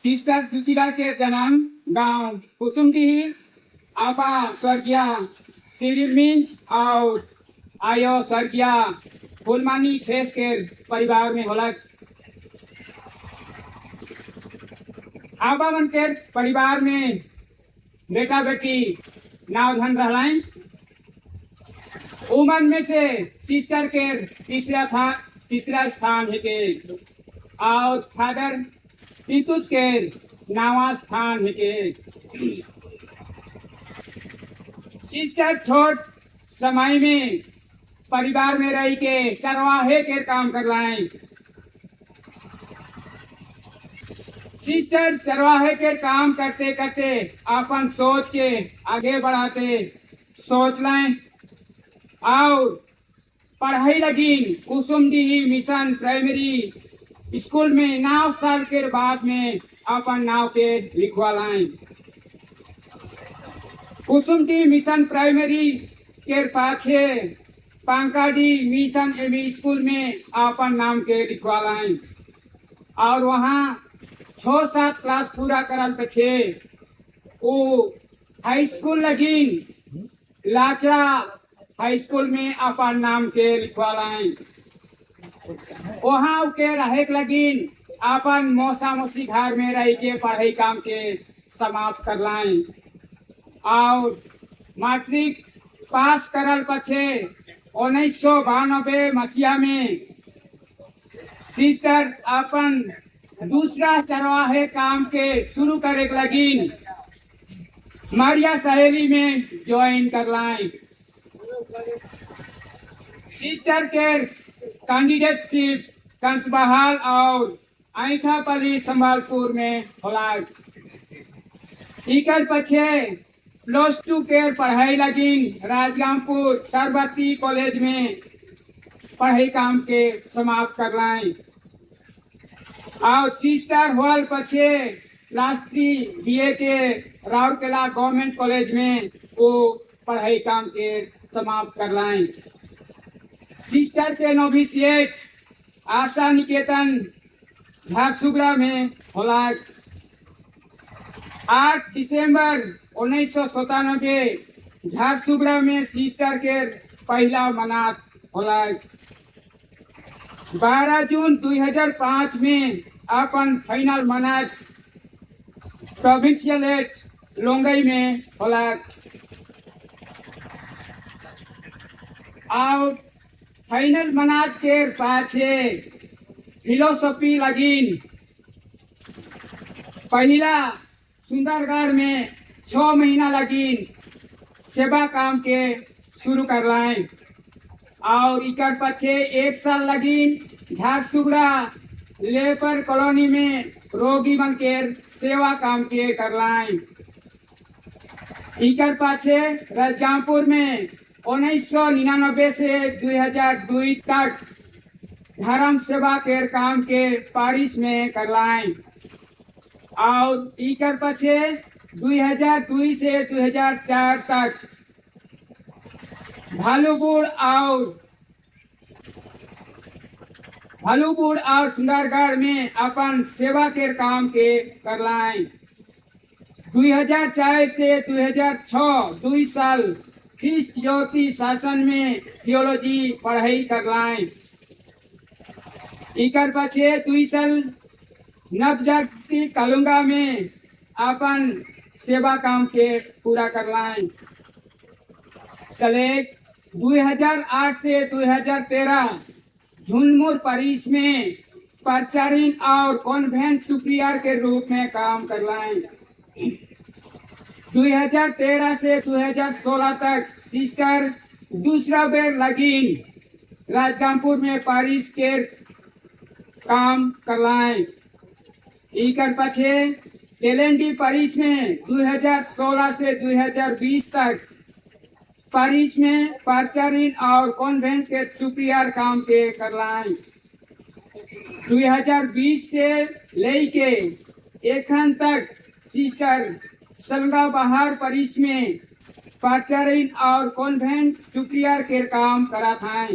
Sister Sushila के जन्म गांव कुसुमडीह आपा स्वर्गीय श्री मिंज और आयो स्वर्गीय फुलमानी खेस के परिवार में होला। आपन के परिवार में बेटा बेटी नावधन रहलाइन। उमन में से सिस्टर के तीसरा स्थान है के और फादर तीतुस के नावा स्थान है के। सिस्टर छोट समय में परिवार में रह के चरवाहे के काम कर रहे। सिस्टर चरवाहे के काम करते करते अपन सोच के आगे बढ़ाते सोच लें और पढ़ाई लगी कुसुमडीह मिशन प्राइमरी स्कूल में 9 साल के बाद में अपन नाव के लिखवा लाए। कुसुमडीह मिशन प्राइमरी के पाछे पांकाडी मिशन एमई स्कूल में अपन नाम के लिखवा लाए और वहाँ 6-7 क्लास पूरा करल पछे वो हाई स्कूल लगी लाचड़ा हाई स्कूल में अपन नाम के लिखवा लाए। वहाँ के रहे लगी अपन मौसा मौसी घर में रह के पढ़ाई काम के समाप्त कर लाए और मैट्रिक पास करल पछे 1992 मसीहा में सिस्टर अपन दूसरा चरवाहे काम के शुरू करे लगी मारिया सहेली में ज्वाइन कर लाए। सिस्टर के कैंडिडेटशिप कंसबहाल और आइठापल्ली संबलपुर में होला। इकर पछे +2 के पढ़ाई लगी राजगामपुर सरबती कॉलेज में पढ़ाई काम के समाप्त कर लाए और सिस्टर होल पछे लास्टी बीए के राउरकेला गवर्नमेंट कॉलेज में वो पढ़ाई काम के समाप्त कर लाए। सिस्टर के नोविसिएट आशा निकेतन झारसुगड़ा में होला। 8 दिसंबर 1997 झारसुगड़ा में सिस्टर के पहला मनात होला। 12 जून 2005 में अपन फाइनल मनात प्रोविंशियलेट लोंगई में होला और फाइनल मनात के पाछे फिलोसफी लगी पहला सुंदरगढ़ में 6 महीना लगी सेवा काम के शुरू कर लाए और इकर पछे 1 साल लगी झारसुगड़ा लेपर कॉलोनी में रोगी बन के सेवा काम के कर लाए। इकर पाछे राजगामपुर में 1999 से 2002 तक धर्म सेवा के काम के पारिश में कर लाए और इकर पछे 2002 से 2004 तक भालूपुर और सुंदरगढ़ में अपन सेवा के काम के कर लाए। 2004 से 2006 2 साल ख्रिस्ट ज्योति शासन में थियोलॉजी पढ़ाई कर लाए। इकर पछे 2 साल नवजागृति कलुंगा में अपन सेवा काम के पूरा कर लाए। चले 2008 से 2013 झुनमुर परिस में प्रचारिन और कॉन्वेंट सुप्रियर के रूप में काम कर लाए। 2013 से 2016 तक सिस्टर दूसरा बेर लगी राजगामपुर में पारिस के काम कर लाए। इकर पछे एलएनडी पारिस में 2016 से 2020 तक पारिस में प्रचारिन और कॉन्वेंट के सुप्रियर काम के कर लाए। 2020 से लेके एखन तक सिस्टर सलगा बाहर पारिस में प्रचारिन और कॉन्वेंट सुप्रियर के काम करा था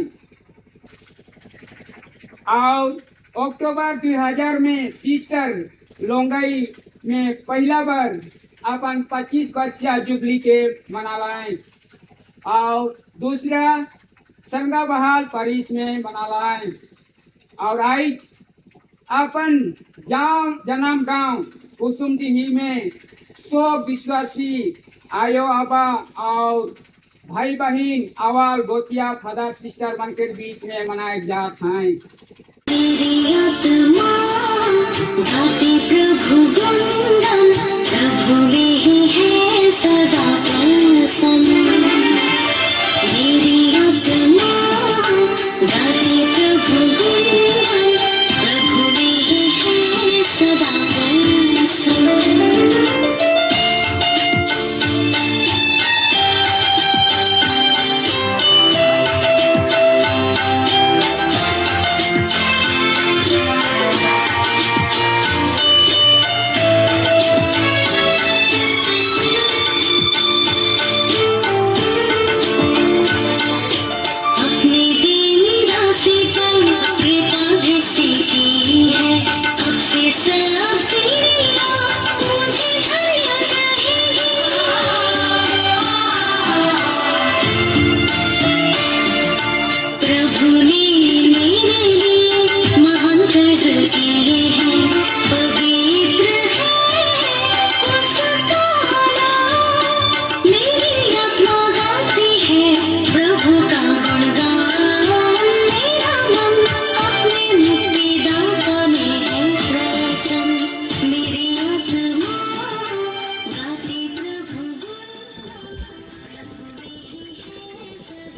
और अक्टूबर 2000 में सिस्टर लोंगई में पहला बार अपन 25 वर्षीय जुबली के मनालाएं और दूसरा संगाबहाल पेरिस में मनालाएं और आज अपन जन्म गांव कुसुमडीही में सब विश्वासी आयो आबा और भाई बहन अवाल गोतिया फादर सिस्टर बन के बीच में मनाए जाते हैं। मेरी आत्मा गाती प्रभु गुणगान, प्रभु में ही है सदा प्रसन्न। मेरी आत्मा गाती प्रभु गुणगान, प्रभु में ही है सदा प्रसन्न।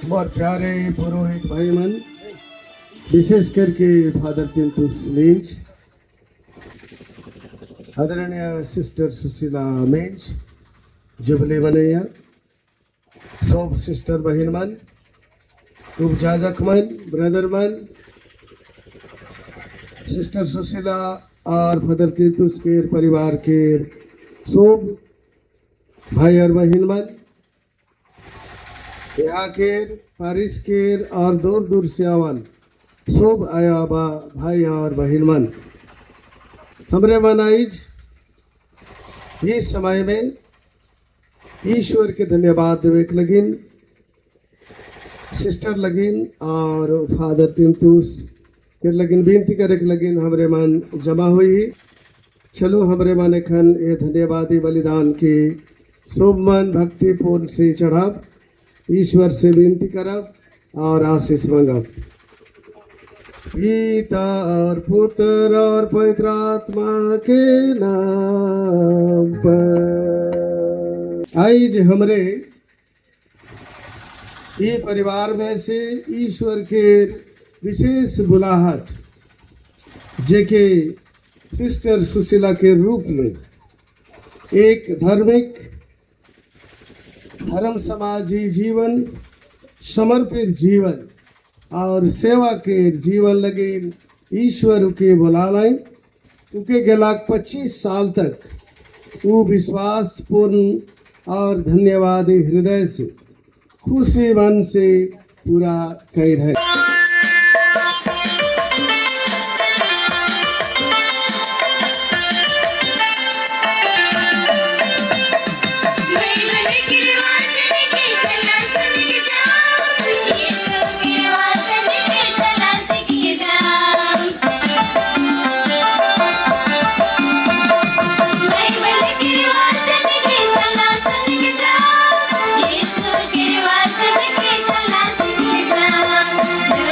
बहुत प्यारे पुरोहित भाई मन, विशेष करके फादर तिंतुस मेंज, आदरणीय सिस्टर सुशीला मेंज, जुबली बनैया, सब सिस्टर बहन मन, उपजाजक मन, ब्रदर मन, सिस्टर सुशीला और फादर तिंतुस के परिवार के सब भाई और बहन मन, यहाँ के पेरिस के और दूर दूर से आवन सब आया बा भाई और बहन मन, हमरे मन आज इस समय में ईश्वर के धन्यवाद देवे लगिन, सिस्टर लगिन और फादर तिंतुस के लगिन विनती करे लगिन हमरे मन जमा हुई। चलो हमरे मन एखन ये धन्यवादी बलिदान की शुभ मन भक्तिपूर्ण से चढ़ाव, ईश्वर से विनती करब और आशीष मांगब। पिता और पुत्र और पवित्र आत्मा के नाम पर। आज हमरे ये परिवार में से ईश्वर के विशेष बुलाहट जेके सिस्टर सुशीला के रूप में एक धार्मिक धर्म समाजी जीवन, समर्पित जीवन और सेवा के जीवन लगे ईश्वर के बुला लाए। उनके गेला 25 साल तक वो विश्वास पूर्ण और धन्यवादी हृदय से खुशी मन से पूरा कर रहे। Yeah.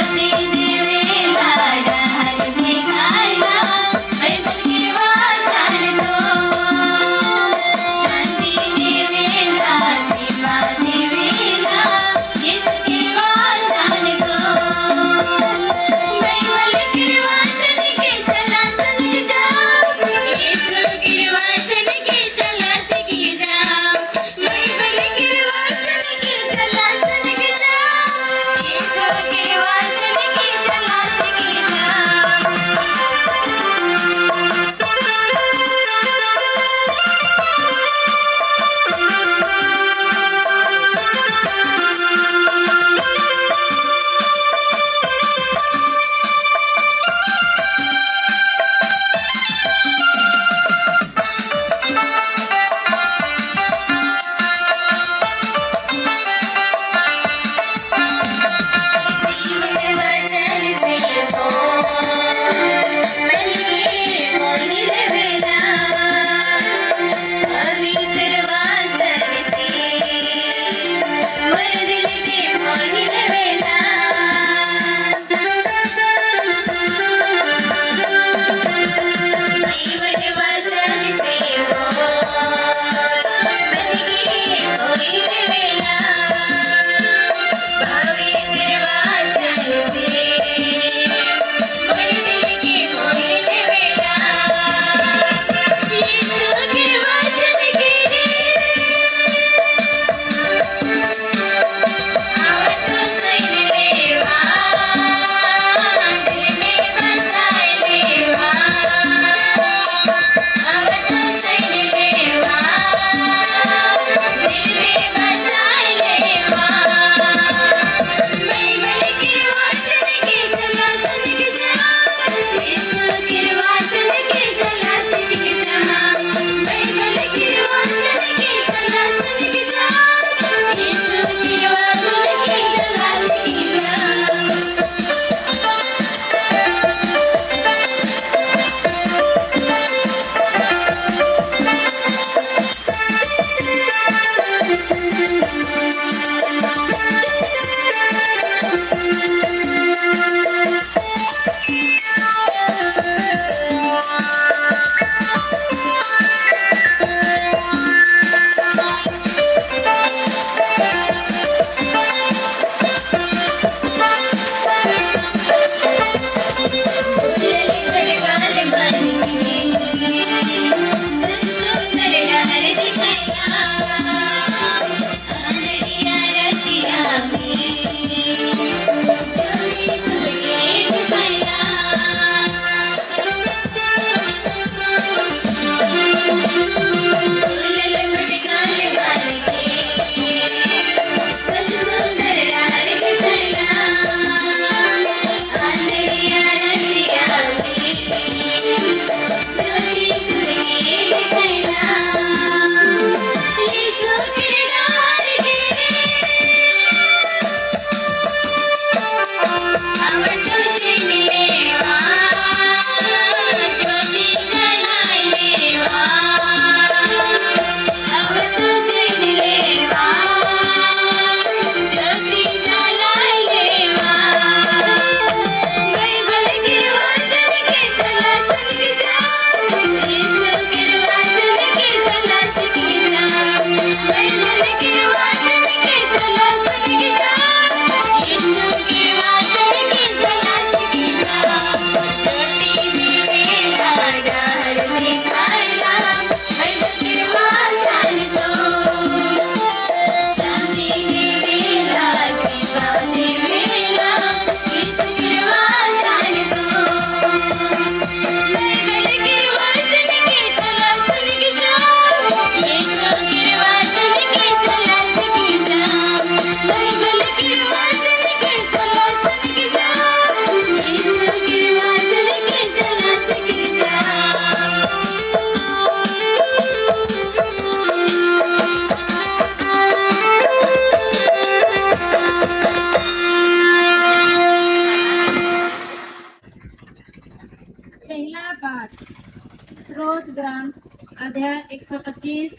स्रोत ग्रंथ अध्याय 125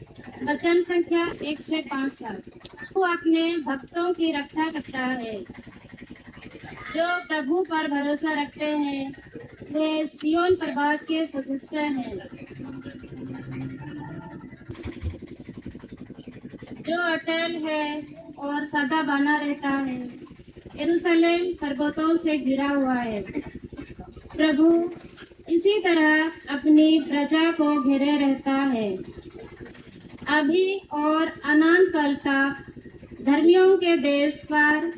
वचन संख्या 1 से 5 तक। वो अपने भक्तों की रक्षा करता है। जो प्रभु पर भरोसा रखते हैं वे सियोन पर्वत के सदृश हैं। जो अटल है और सदा बना रहता है। यरूशलेम पर्वतों से घिरा हुआ है। प्रभु इसी तरह अपनी प्रजा को घेरे रहता है। अभी और अनंत काल तक धर्मियों के देश पर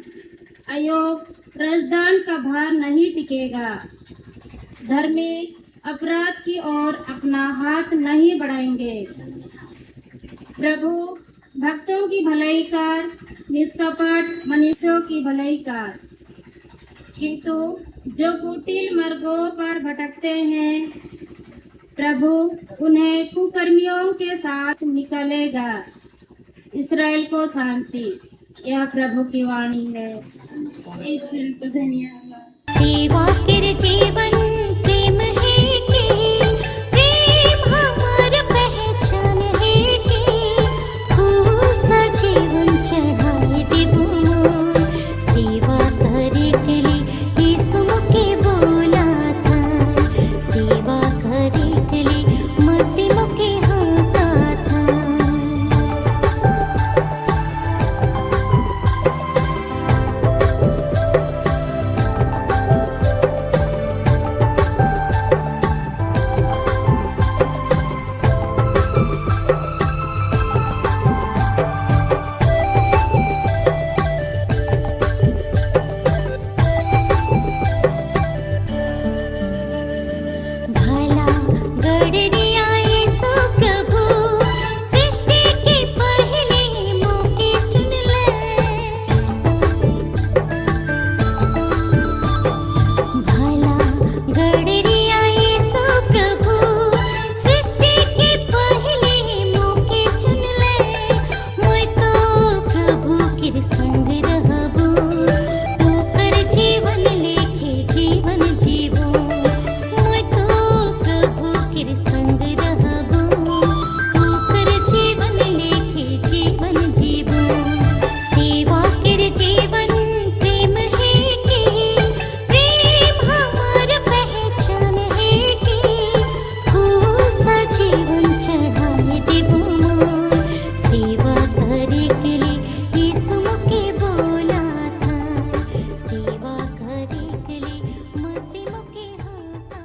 अयोग राजदान का भार नहीं टिकेगा। धर्मी अपराध की ओर अपना हाथ नहीं बढ़ाएंगे। प्रभु भक्तों की भलाई कर, निष्कपट मनुष्यों की भलाई कर। किंतु जो कुटिल मार्गों पर भटकते हैं, प्रभु उन्हें कुकर्मियों के साथ निकालेगा। इस्राएल को शांति। यह प्रभु की वाणी है। ईश्वर को धन्यवाद। सेवा कर जीवन प्रेम है के, प्रेम हमार पहचान है के, सा जीवन चढ़ाए देबो। सेवा करे के लिए यीशु के बोला था। सेवा करे के लिए मसीह के हाथा था। किर संग रहबो ओकर जीवन लेके जीवन जीवो मैं तो प्रभु किर संग रहबो ओकर जीवन लेके जीवन जीवो सेवा किर जीवन प्रेम है के प्रेम हमार पहचान है के सा जीवन चढ़ाए देबो सेवा करे के लिए यीशु मुके बोला था सेवा करे के लिए मसीह मुके होता था।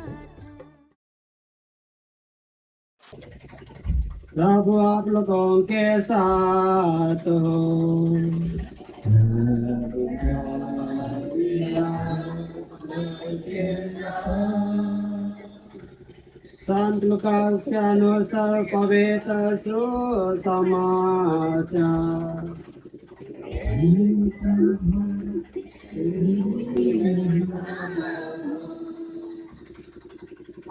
प्रभु आप लोगों के साथ हो। संत लूकास के अनुसार पवित्र सुसमाचार।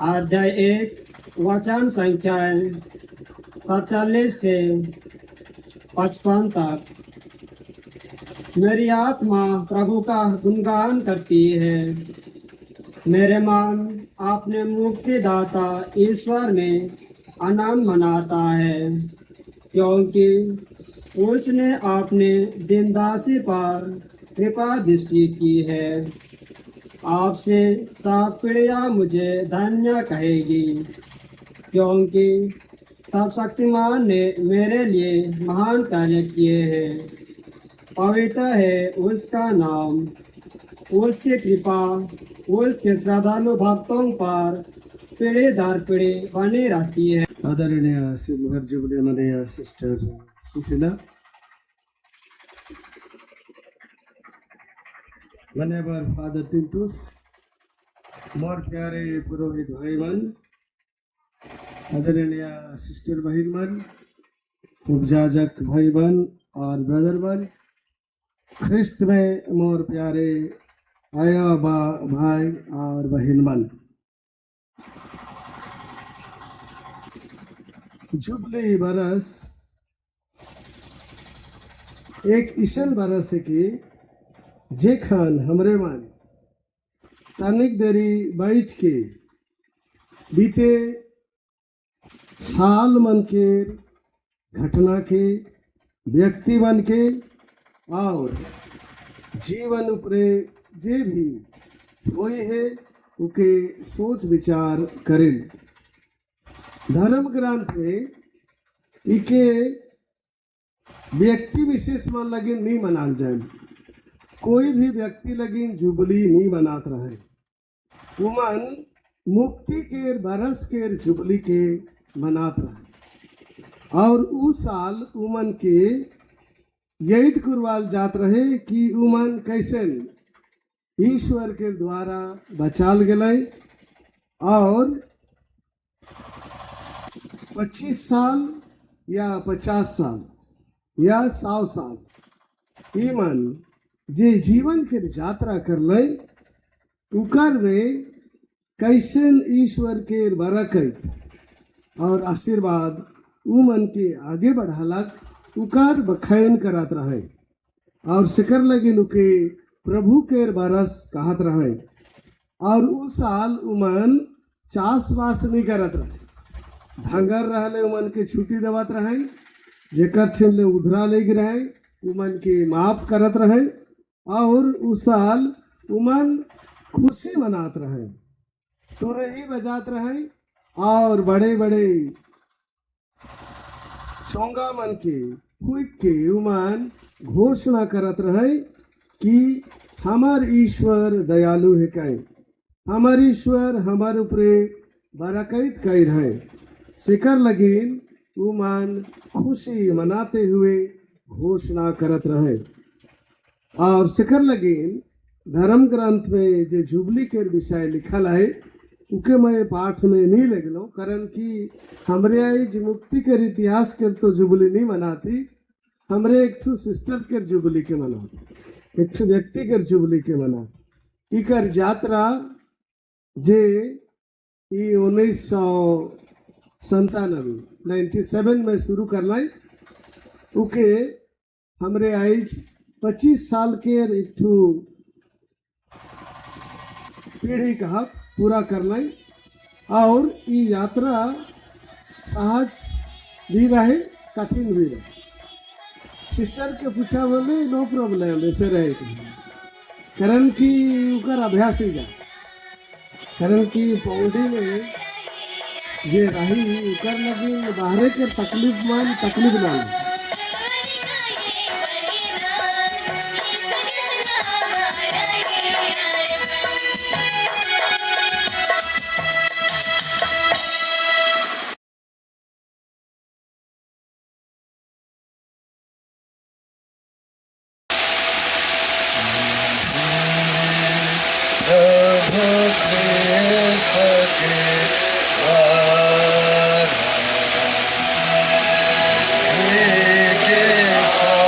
अध्याय 1 वचन संख्या 47 से 55 तक। मेरी आत्मा प्रभु का गुणगान करती है, मेरे मन अपने मुक्तिदाता ईश्वर में आनंद मनाता है, क्योंकि उसने अपने दीनदासी पर कृपा दृष्टि की है। आपसे सब पीढ़ियाँ मुझे धन्य कहेगी, क्योंकि सब शक्तिमान ने मेरे लिए महान कार्य किए हैं। पवित्र है उसका नाम, उसकी कृपा उसके श्रद्धालु भक्तों पर पीढ़ी दर पीढ़ी बनी रहती है। आदरणीय सिल्वर जुबली मरिया सिस्टर सुशीला, वनेवर फादर तिंटूस, मोर प्यारे पुरोहित भाईमान, आदरणीय सिस्टर बहिनमन, उपजाजक भाईबन और ब्रदरमन, ख्रिस्त में मोर प्यारे आया भाई और बहिनमन। जुबली बरस एक ईसन बरस है कि जेखन हमरे मन तनिक देरी बैठ के बीते साल मन के घटना के व्यक्ति मन के और जीवन उपरे जे भी होए है उके सोच विचार करें। धर्म ग्रंथ में इके व्यक्ति विशेष मन लगे नहीं मनाल जाए, कोई भी व्यक्ति लगी जुबली नहीं मनात रहे। उमन मुक्ति के बरस के जुबली के मनात रहे और उस साल उमन के यही कुरवाल जात रहे कि उमन कैसे ईश्वर के द्वारा बचाल गए और 25 साल या 50 साल या 100 साल ईमन जे जीवन के यात्रा कर ले उकर में कैसे ईश्वर के बरकत और आशीर्वाद उमन के आगे बढ़ालक उकर बखैन करत रहे और सिकर लगे उके प्रभु के बरस कहत रहे। और उस साल उमन चास बास नहीं करत रहे, धंगर रहले उमन के छुट्टी देवत रहे, जेकर ठेन ले उधरा ले रहे उमन के माफ करत रहे और उस साल उमन खुशी मनात रहे, तुरही बजात रहे और बड़े बड़े चोंगा मन के फूक के उमन घोषणा करत रहे कि हमार ईश्वर दयालु है कई, हमार ईश्वर हमार ऊपरे बरकत कई रहे। सिकर लगिन उमन खुशी मनाते हुए घोषणा करत रहे और सिकर लगिन धर्म ग्रंथ में जो जुबली के विषय लिखल है उके मैं पाठ में नहीं ले गलो, कारण कि हमरे आज मुक्ति के इतिहास के तो जुबली नहीं मनाती, हमरे एक ठू सिस्टर के जुबली के मनाती, एक ठू व्यक्ति के जुबली के मना इकर यात्रा जे 1997 में शुरू कर लाई उके हमरे आज 25 साल के एक ठू पीढ़ी का हक पूरा करना और ये यात्रा सहज भी रहे कठिन भी रहे। सिस्टर के पूछा बोले नो प्रॉब्लम ऐसे रहे कारण की उकर अभ्यास ही जा कारण की पौधी में जे रही उकर लगी बाहरे के तकलीफ ना ले। प्रभु कृष्ण के राज के रोटी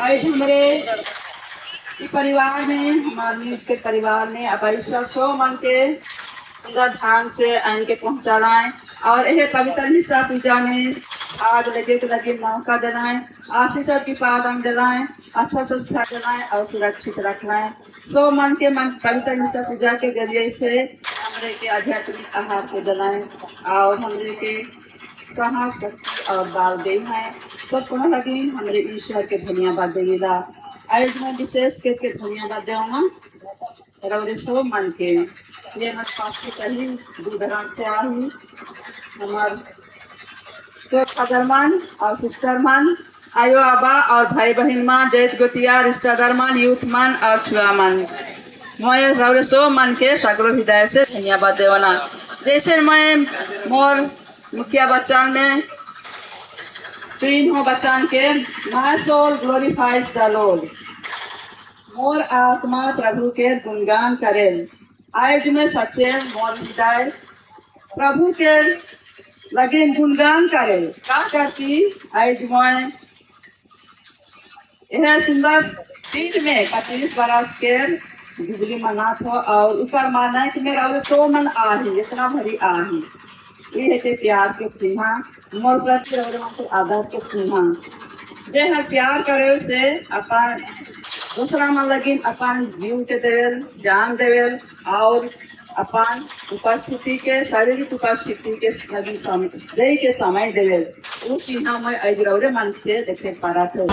आज हमारे परिवार ने हमारे इसके परिवार ने अपेक्षा सो मन के सुंदर ढंग से आन के पहुंचाना है और यह पवित्र निशा पूजा में आग लगे मौका देना है, आशीष की पादन देना है, अच्छा संस्था देना है और सुरक्षित रखना है। सो मन के पवित्र निशा पूजा के जरिए से हमारे के आध्यात्मिक आहार को देना है और हमारे के साहस शक्ति और बाल दे है। तो पुनः लगी हमारे ईश्वर के धन्यवाद देगा। आज मैं विशेष करके धन्यवाद देऊंगा रौरे सो मन के ये हमारे पास की पहली दूधरान से आई हमारे तो फादरमान और सिस्टरमान आयो आबा और भाई बहन मान डेट गोतिया रिश्तेदार मान यूथ मान और छुआ मान मैं रौरे सो मन के सगरो हृदय से धन्यवाद देवना। जैसे मैं मोर मुखिया बच्चन में तीन हो बच्चन के my soul glorifies the lord, मोर आत्मा प्रभु के गुणगान करें। आज में सच्चे मोर हृदय प्रभु के लगे गुणगान करे का करती। आज मैं यह सुंदर दिन में 25 बरस के जुबली मना था और ऊपर माना है कि मेरा सो मन आही इतना भरी आही ये है प्यार के चिन्ह मोर प्रति आधार के चिन्ह जे हर प्यार करे से अपन दूसरा मन लगी अपन जीव के देवेल जान देवेल और अपन उपस्थिति के शारीरिक उपस्थिति के लगी दे के समय देवेल वो चिन्ह मैं अजरौरे मन से देखे पारा थे।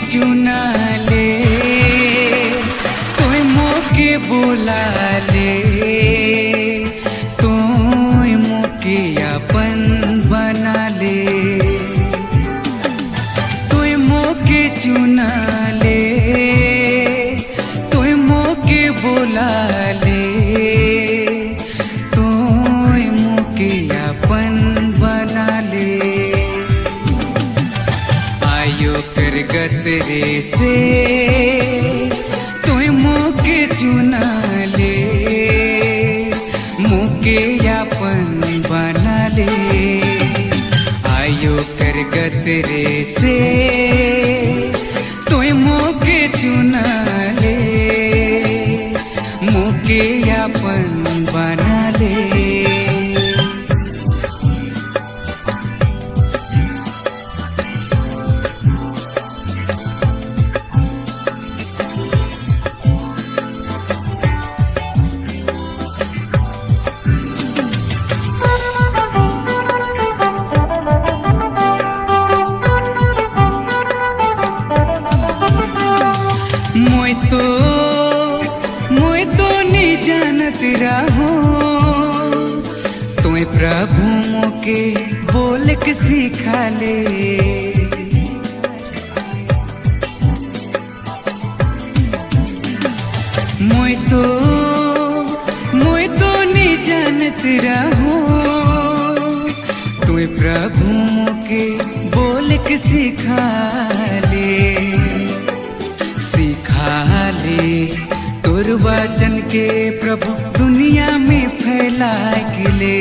चुना ले, तोय मोके बुला ले, तोय मोके अपन बना ले, तोय मोके चुना ले, तोय मोके बुला ले, तोय मोके अपन बना ले। आयो करगत रे से तोय मोके चुना ले, मोके अपन बना ले। आयो करगत रे से तोय मोके चुना ले, मोके अपन बना ले। मोय तो नहीं जानत रहो, तोय प्रभु मोके बोल के सिखा ले। मोय तो नहीं जानत रहो, तोय प्रभु मोके बोल के सिखा ले, सिखा ले। तोर वचन के प्रभु दुनिया में फैला के ले,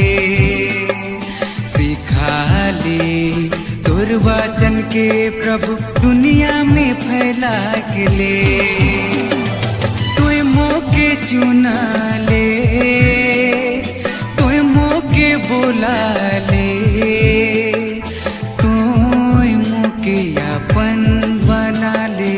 सिखा ले। तोर वचन के प्रभु दुनिया में फैला के ले, तोय मोके चुना ले, तोय मोके बोला ले, तोय मोके अपन बना ले।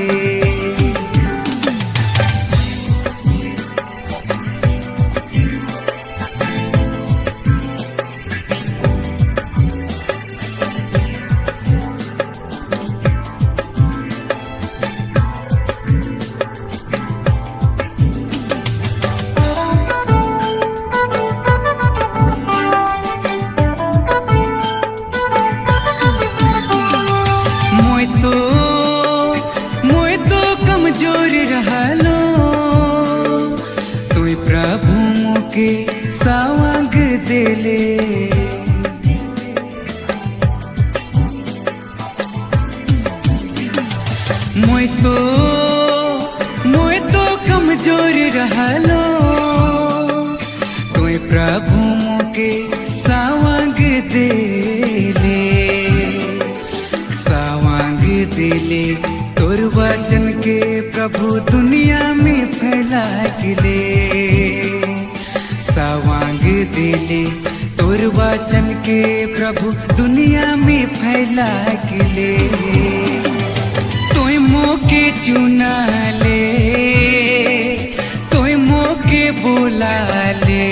मोय तो कमजोर रहलो, तोय प्रभु मोके सावंग देले। मोय तो कमजोर रहलो, तोय प्रभु मोके सावंग देले, सावंग देले। तोर वचन के प्रभु दुनिया में फैला के ले, सावंग देले। तोर वचन के प्रभु दुनिया में फैला के ले, तोय मोके चुना ले, तोय मोके बुला ले,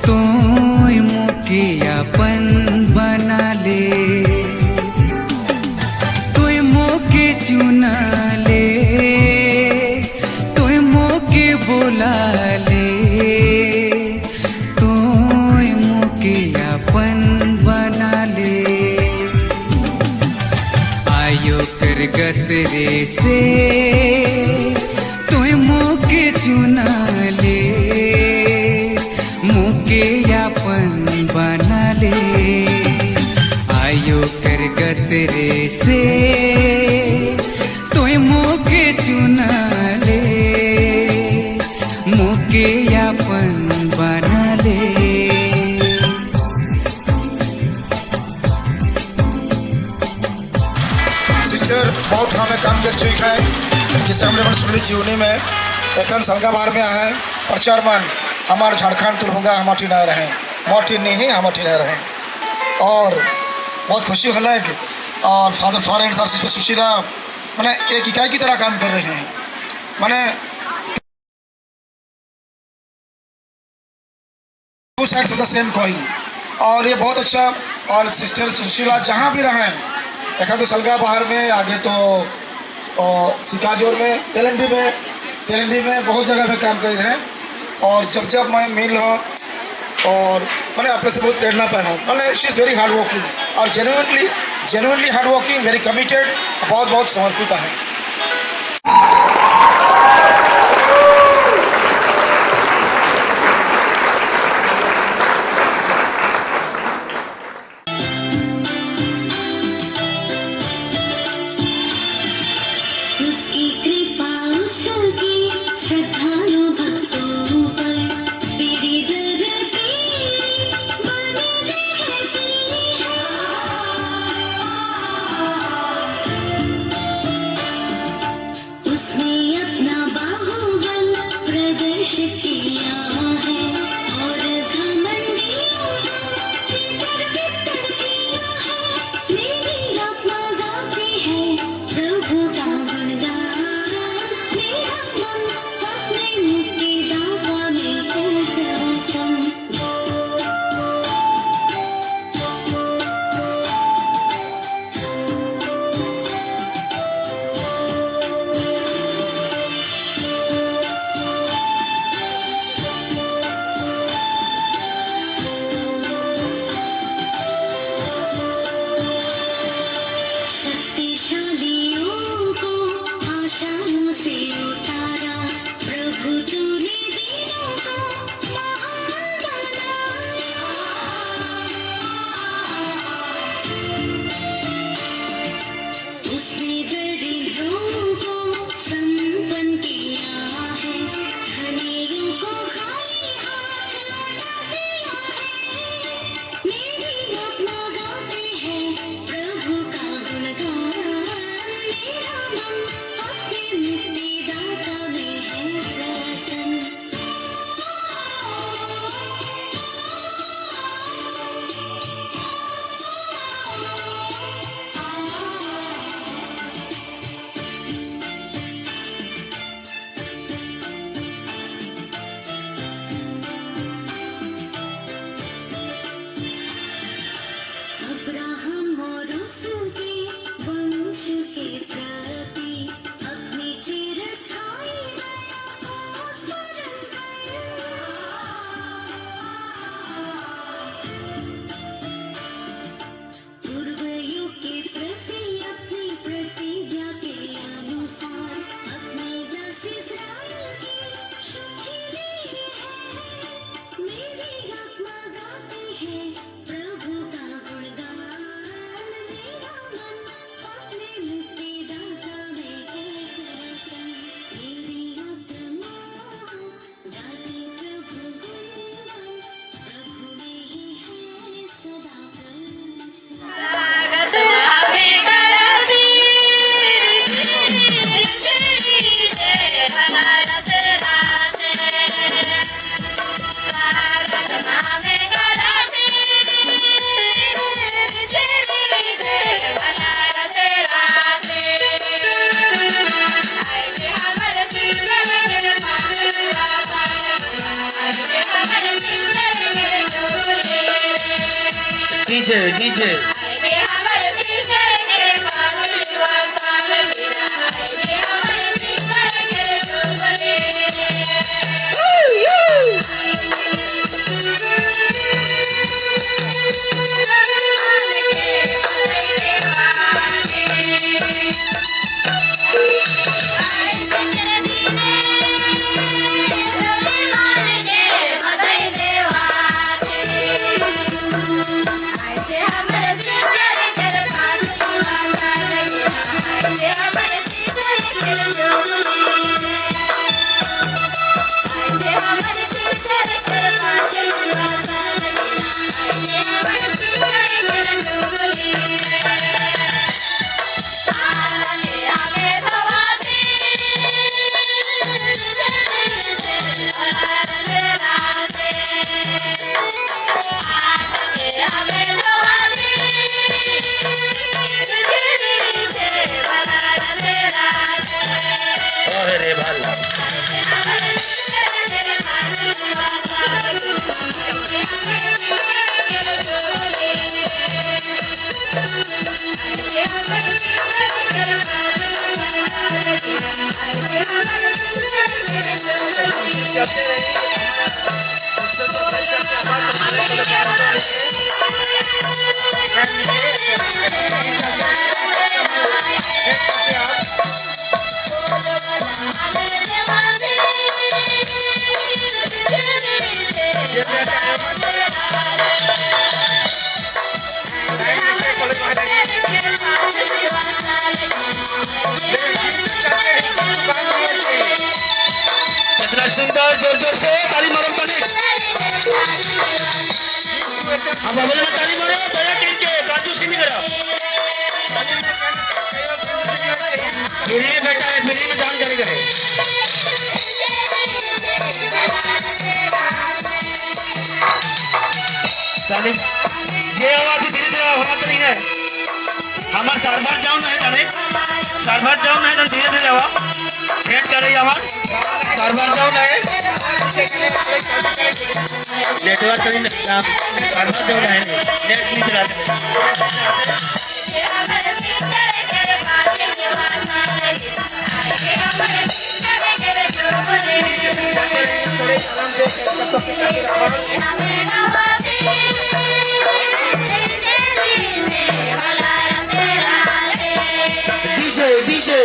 तोय मोके अपन बना ले, तोय मोके चुना ले, तोय मोके बुला ले, तोय मोके अपन बना ले। आयो करगत रे से तोय मोके चुना ले, मोके अपन बना ले। आयो करगत रे से तोय मोके चुना ले, मोके अपन बना ले। सिस्टर बहुत हमें काम कर चुकी है, जिससे हमने सुनली जीवनी में एक संगा बार में आए प्रचार मन हमारे झारखंड तुलभुंगा हमारी न रहे, मोटी नहीं हमारी न रहे। और बहुत खुशी होला है और फादर फॉरेन और सिस्टर सुशीला मैंने एक इकाई की तरह काम कर रहे हैं। मैंने two sides of the same coin, और ये बहुत अच्छा। और सिस्टर सुशीला जहाँ भी रहें एक तो सलगा बाहर में, आगे तो सिकाजोर में, तेलंडी में बहुत जगह में काम कर रहे हैं। और जब मैं मिल हूँ और मैंने अपने से बहुत प्रेरणा पाया हूँ। मैंने she is very hard working और genuinely hard working, very committed, बहुत समर्पित है। उसकी कृपा उसकी श्रद्धालु भक्तों पर पीढ़ी दर पीढ़ी बनी रहती है। उसने अपना बाहुबल प्रदर्शित किया है और घमंडियों की तरबियत किया है। मेरी आत्मा गाती है प्रभु का गुणगान, मेरा मन अपने मुक्तिदाता में है प्रसन्न। शक्तिशालियों को आशाओं से उतारा, प्रभु तूने दीनों को महान बनाया। उसने दरिद्रों को संपन्न किया है, धनियों को खाली हाथ लौटा दिया है। मेरी आत्मा गाती है प्रभु का गुणगान, मेरा मन अपने मुक्तिदाता में है प्रसन्न। अब्राहम और उसके वंश के प्रति अपनी चिरस्थायी दया को स्मरण कर। पूर्व युग के प्रति अपनी प्रतिज्ञा के अनुसार अपने दास इस्राएल की सुखी ली है। मेरी आत्मा गाती है प्रभु का गुणगान, मेरा मन अपने मुक्तिदाता में है प्रसन्न। मेरी आत्मा गाती प्रभु गुणगान, प्रभु में ही है सदा प्रसन्न। डीजे अरे भला Yeah. कितना सुंदर, जोर जोर से ताली मारो पानी। अब बबल में ताली मारो, दया करके काजू सिंह करो। फ्री में बैठा है, फ्री में जानकारी करे। ताली ये आवाज धीरे धीरे आवाज नहीं है। हमारे सारभार जाऊँ नहीं जाने, सारभार जाऊँ नहीं तो धीरे धीरे आवाज फेंट कर रही आवाज। सारभार जाऊँ नहीं, नेटवर्क कहीं नहीं, सारभार जाऊँ नहीं, नेट नहीं चलाते। डीजे डीजे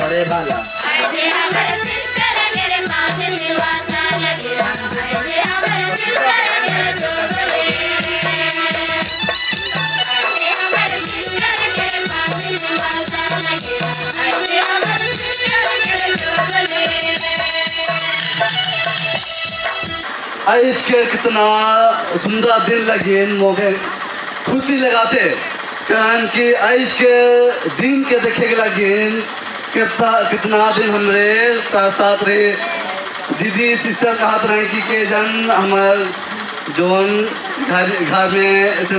अरे बाला आज के कितना सुंदर दिन लगे मोके खुशी लगाते कारण कि आज के दिन के देखे के लगे कितना दिन हमरे साथ रहे दीदी सिस्टर कहत रहे कि के जन हमार जोन घर में ऐसे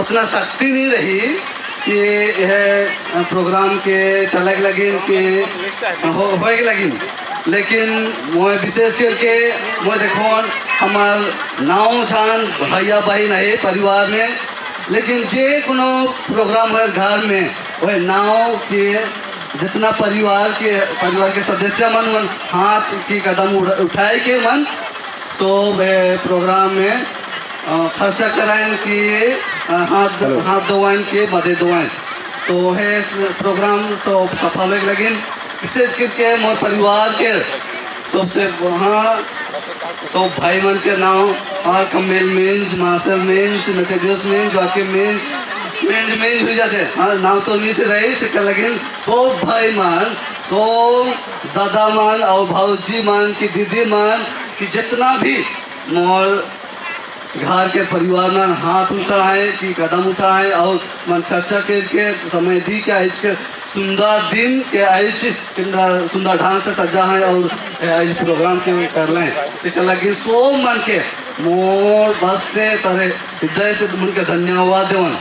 उतना शक्ति नहीं रही कि यह प्रोग्राम के चले लगे कि होए लगी लेकिन मैं विशेष करके मैं देखो हमार नाव छान भैया बहन है परिवार में लेकिन जे कोनो प्रोग्राम है घर में वह नाव के जितना परिवार के सदस्य मन हाथ की कदम उठाए के मन सो वह प्रोग्राम में खर्चा कराएं कि हाथ धोवाएं के मदे धोवाएं तो है प्रोग्राम सो सफल लगे विशेष करके मोर परिवार के सबसे वहाँ सब भाई मन के नाम और कमेल मेंज मार्शल मेंज नतेदियोस मेंज वाके मेंज हो जाते हाँ नाम तो नहीं से रहे से कर लगे सब भाई मान सब दादा मान और भाऊजी मान की दीदी मान की जितना भी मोर घर के परिवार में हाथ उठाए कि कदम उठाए और मन खर्चा के समय दी के आज के सुंदर दिन के आज सुंदर ढंग से सजा है और आज प्रोग्राम के कर लें लगे सो मन के मोर बस से तरह हृदय से मन के धन्यवाद देवन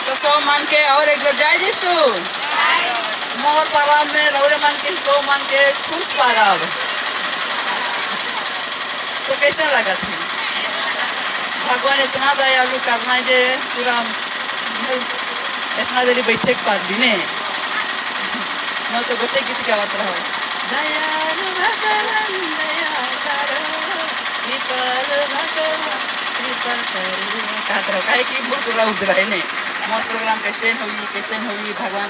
तो सो मन के और एक बार जय यीशु मोर परब में रौरे मन के सो मन के खुश परब तो कैसे लगा था भगवान इतना दयालु करना है जे पूरा इतना देरी बैठे के बाद भी ने मैं तो गोटे गीत गावत रहो दयालु भगवान दया करो कृपाल भगवान कृपा करो कहत रहो काहे कि बहुत पूरा उधर है ने मोर प्रोग्राम कैसे होई भगवान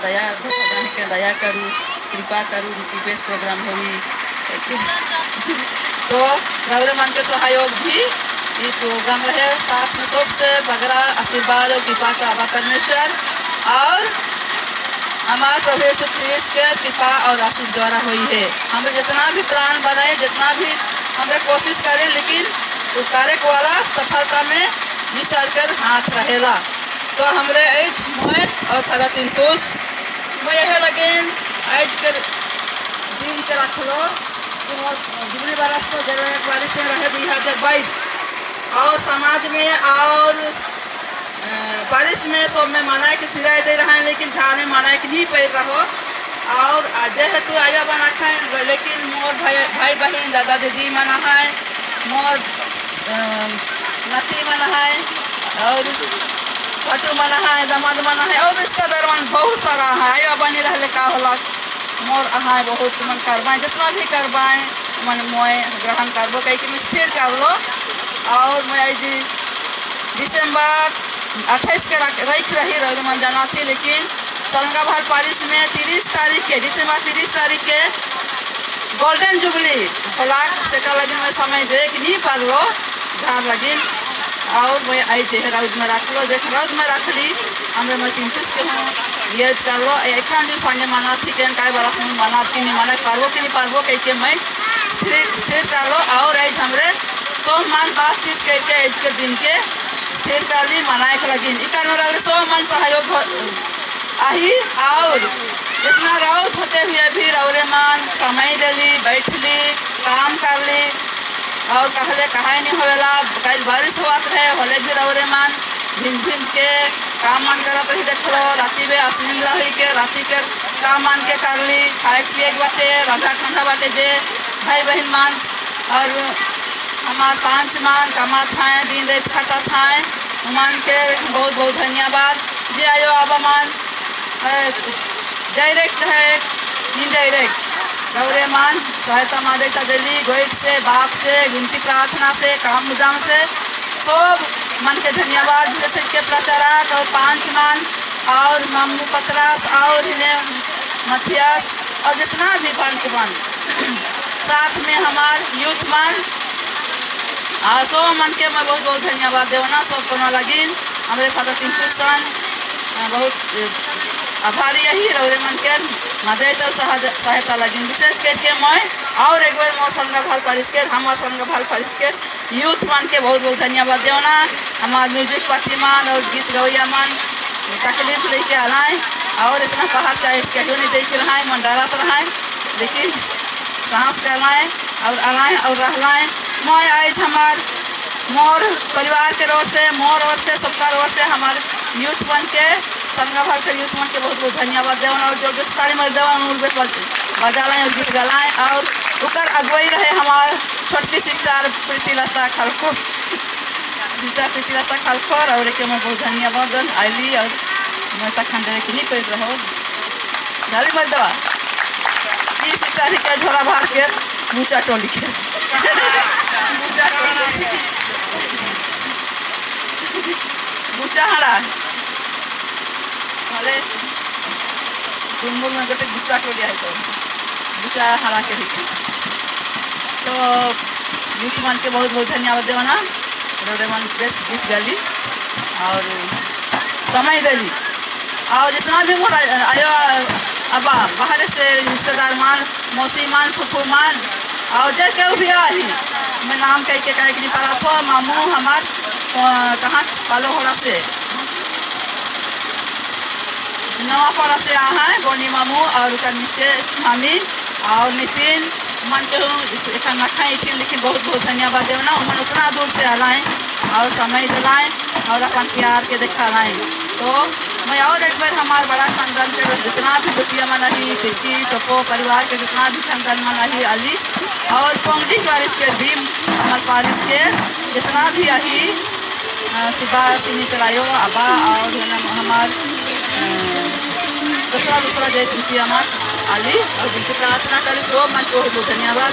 के दया करू कृपा करू बेस्ट प्रोग्राम होई तो रौरे मन के सहयोग भी ये प्रोग्राम रहे साथ में सबसे बगरा आशीर्वाद और कृपा का आभा परमेश्वर और हमारे प्रभु यीशु ख्रीस्त के कृपा और आशीष द्वारा हुई है हमें जितना भी प्लान बनाए जितना भी हमें कोशिश करें लेकिन वो कार्य वाला सफलता में ईश्वर कर हाथ रहेला तो हमरे एज मैं और फरा तिंतुस मैं यह लगे आज के दिन के रखलो जुबली बरस को 2021 में रहे 2022 और समाज में और बारिश में सब में मनाए के सिराए दे रहे हैं लेकिन घर में मनाए के नहीं पैर रहो और आज है तो आया बना खाए लेकिन मोर भाई भाई बहन दादा दीदी मन है, मोर नती मन है, और फटू मन है, दमाद मन है, और रिश्तेदार मन बहुत सारा है। आयो बनी रहले का होला मोर अहाय बहुत मन करवाएं, जितना भी करवाएं मन मोए ग्रहण करबो कह के स्थिर कर लो। और मैं जी दिसंबर 28 के रख रही रही मन जाना थी, लेकिन सलंगाभार पारिश में 30 तारीख के दिसंबर 30 तारीख के गोल्डन जुबली फलाक से का लगिन में समय देख नहीं पार लो घर लगिन। और मैं आई जे रौद में रख लो, देख रौद में रख ली हमरे मैं 3 के हूँ याद कर लो। एखान जो संगे मना थी के काय बड़ा समय मना कि नहीं मना पारबो कि नहीं पारबो कह के मैं स्थिर कर लो। और आज हमरे सोमवार बातचीत करके इसके दिन के स्थिर कर ली मनाए के लगिन। इकार में सोमवार सहयोग आही। और इतना राउत होते हुए भी रौरे मान समय दिली, बैठली, काम कर ली, और कहले कहा नहीं होवेला कल बारिश हुआ रहे होले भी रौरे मान भिंज के काम मान करत रही। देख लो राति में असनिंद्रा हुई के राति के काम मान के कर ली, खाए पिए के बाटे रंधा खंधा बाटे जे भाई बहन मान। और हमार 5 मान कमा थाए दिन रात खटा थाए मान के बहुत बहुत धन्यवाद। जे आयो आबा मान डायरेक्ट है इनडायरेक्ट रौरे मान सहायता मादेता दिली, गोइट से बात से विनती प्रार्थना से काम उदाम से सब मन के धन्यवाद। विशेष के प्रचारक और 5 मान और मामू पतरास और इन्हें मथियास और जितना भी 5 मान साथ में हमार यूथ मान सो मन के मैं बहुत बहुत धन्यवाद देवना सब कोनो लगिन। हमारे फादर तिंकुसन बहुत आभारी यही रौरे मन के मदद और सहायता लगिन। विशेष करके मैं और एक बार मोर सलंगाभार पारिश के हमार सलंगाभार पारिश के यूथ मान के बहुत बहुत धन्यवाद देवना। हमार म्यूजिक पार्टी मान और गीत गवैया मान तकलीफ लेके आलाए और इतना पहाड़ चाहे क्यों नहीं देख रहा मन डरत रहा, लेकिन साहस करलाए और आलाए और रहलाए। मैं आज हमार मोर परिवार के ओर से मोर ओर से सबका ओर से हमारे यूथ वन के सलंगाभार के यूथ वन के बहुत बहुत धन्यवाद देवन। और जो ताड़ी मर देवन बजा लाए और गीत गलाएँ और उकर अगुवाई रहे हमार छोटकी सिस्टर प्रीतिलता खलखो, सिस्टर प्रीतिलता खलखोर और के मैं बहुत धन्यवाद आईली। और मैं तखन देवे कि नहीं पैद रहो डाली मर दवा ये सिस्टर के झोरा भार के ऊँचा टोली के ऊँचा टोली ऊँचा हड़ा भले गुनगुन में गोटे गुच्चा टोली आए तो गुच्चा हरा के रखी। तो यूथ मान के बहुत बहुत धन्यवाद देवना रोडे मन बेस्ट गीत गाली और समय दिली। और जितना भी मोर आयो अबा बाहर से रिश्तेदार मान मौसी मान फूफू मान और जब क्यों भी आई मैं नाम कह के नहीं पड़ा था। मामू हमार कहाँ पालो होड़ा से नवापाड़ा से आ हैं गोनी मामू और मिसेस मामी और नितिन मन के एक नखाई थी, लेकिन बहुत बहुत धन्यवाद देवना उन्होंने उतना दूर से आलाएँ और समय दिलाएँ और अपन प्यार के देखा लाएँ। तो मैं और एक बार हमारे बड़ा खानदान के जितना भी बुतिया मनाही तिरकी टोपो परिवार के जितना भी खानदान मनाही अली और पोंगटी बारिश के भी हमारे पारिश के जितना भी अही शिवा सिनी तरायो अबा और हमार दूसरा जय तृतीया मार्च आली और प्रार्थना करी सो मन को धन्यवाद।